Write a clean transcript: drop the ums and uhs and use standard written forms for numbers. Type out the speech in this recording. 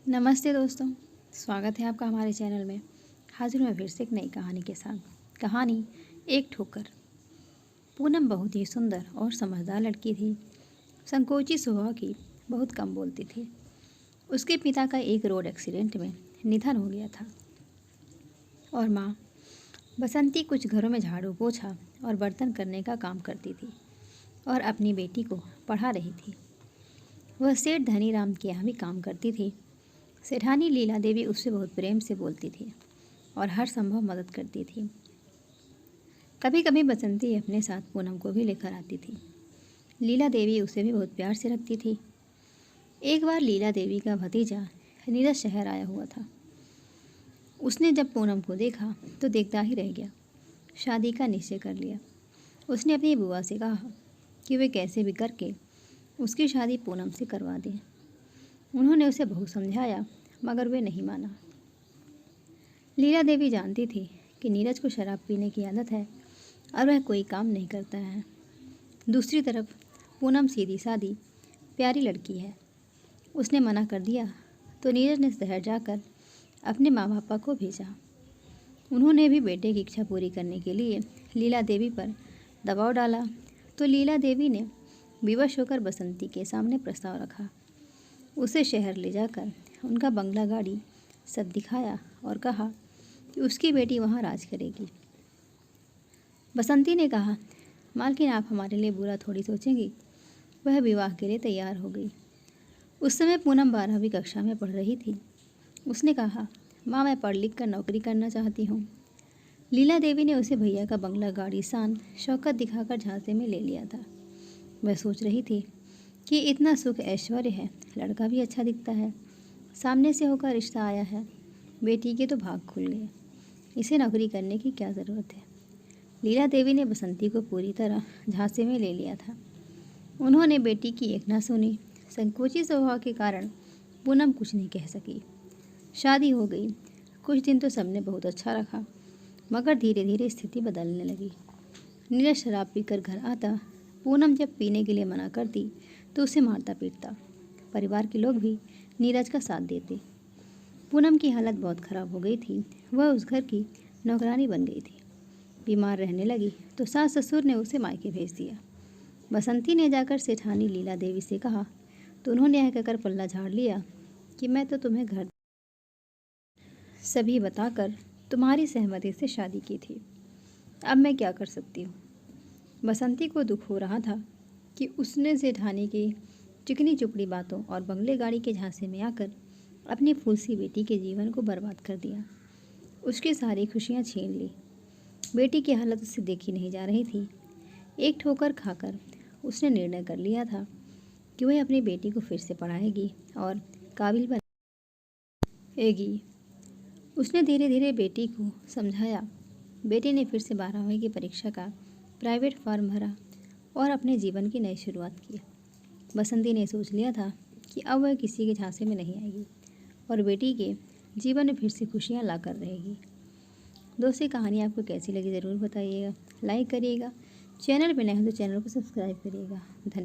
नमस्ते दोस्तों, स्वागत है आपका हमारे चैनल में। हाजिर हूँ मैं फिर से एक नई कहानी के साथ। कहानी एक ठोकर। पूनम बहुत ही सुंदर और समझदार लड़की थी। संकोची स्वभाव की, बहुत कम बोलती थी। उसके पिता का एक रोड एक्सीडेंट में निधन हो गया था और माँ बसंती कुछ घरों में झाड़ू पोछा और बर्तन करने का काम करती थी और अपनी बेटी को पढ़ा रही थी। वह सेठ धनीराम के यहाँ भी काम करती थी। सेठानी लीला देवी उससे बहुत प्रेम से बोलती थी और हर संभव मदद करती थी। कभी कभी बसंती अपने साथ पूनम को भी लेकर आती थी। लीला देवी उसे भी बहुत प्यार से रखती थी। एक बार लीला देवी का भतीजा नीरज शहर आया हुआ था। उसने जब पूनम को देखा तो देखता ही रह गया। शादी का निश्चय कर लिया। उसने अपनी बुआ से कहा कि वे कैसे भी करके उसकी शादी पूनम से करवा दें। उन्होंने उसे बहुत समझाया मगर वे नहीं माना। लीला देवी जानती थी कि नीरज को शराब पीने की आदत है और वह कोई काम नहीं करता है। दूसरी तरफ पूनम सीधी सादी प्यारी लड़की है। उसने मना कर दिया तो नीरज ने शहर जाकर अपने माँ बापा को भेजा। उन्होंने भी बेटे की इच्छा पूरी करने के लिए लीला देवी पर दबाव डाला तो लीला देवी ने विवश होकर बसंती के सामने प्रस्ताव रखा। उसे शहर ले जाकर उनका बंगला गाड़ी सब दिखाया और कहा कि उसकी बेटी वहाँ राज करेगी। बसंती ने कहा, मालकिन आप हमारे लिए बुरा थोड़ी सोचेंगी। वह विवाह के लिए तैयार हो गई। उस समय पूनम 12वीं कक्षा में पढ़ रही थी। उसने कहा, माँ मैं पढ़ लिख कर नौकरी करना चाहती हूँ। लीला देवी ने उसे भैया का बंगला गाड़ी शान शौकत दिखाकर झांसे में ले लिया था। वह सोच रही थी कि इतना सुख ऐश्वर्य है, लड़का भी अच्छा दिखता है, सामने से होकर रिश्ता आया है, बेटी के तो भाग खुल गए, इसे नौकरी करने की क्या ज़रूरत है। लीला देवी ने बसंती को पूरी तरह झांसे में ले लिया था। उन्होंने बेटी की एक ना सुनी। संकोची स्वभाव के कारण पूनम कुछ नहीं कह सकी। शादी हो गई। कुछ दिन तो सबने बहुत अच्छा रखा मगर धीरे धीरे स्थिति बदलने लगी। नीरज शराब पीकर घर आता। पूनम जब पीने के लिए मना करती तो उसे मारता पीटता। परिवार के लोग भी नीरज का साथ देते। पूनम की हालत बहुत ख़राब हो गई थी। वह उस घर की नौकरानी बन गई थी। बीमार रहने लगी तो सास ससुर ने उसे मायके भेज दिया। बसंती ने जाकर सेठानी लीला देवी से कहा तो उन्होंने यह कहकर पल्ला झाड़ लिया कि मैं तो तुम्हें घर सभी बताकर तुम्हारी सहमति से शादी की थी। अब मैं क्या कर सकती हूँ। बसंती को दुख हो रहा था कि उसने सेठानी की चिकनी चुपड़ी बातों और बंगले गाड़ी के झांसे में आकर अपनी फूलसी बेटी के जीवन को बर्बाद कर दिया। उसकी सारी खुशियाँ छीन ली। बेटी की हालत उससे देखी नहीं जा रही थी। एक ठोकर खाकर उसने निर्णय कर लिया था कि वह अपनी बेटी को फिर से पढ़ाएगी और काबिल बनाएगी। उसने धीरे धीरे बेटी को समझाया। बेटी ने फिर से 12वीं की परीक्षा का प्राइवेट फॉर्म भरा और अपने जीवन की नई शुरुआत की। बसंती ने सोच लिया था कि अब वह किसी के झांसे में नहीं आएगी और बेटी के जीवन में फिर से खुशियाँ लाकर रहेगी। दोस्तों, कहानी आपको कैसी लगी ज़रूर बताइएगा। लाइक करिएगा। चैनल पर नए हो तो चैनल को सब्सक्राइब करिएगा। धन्यवाद।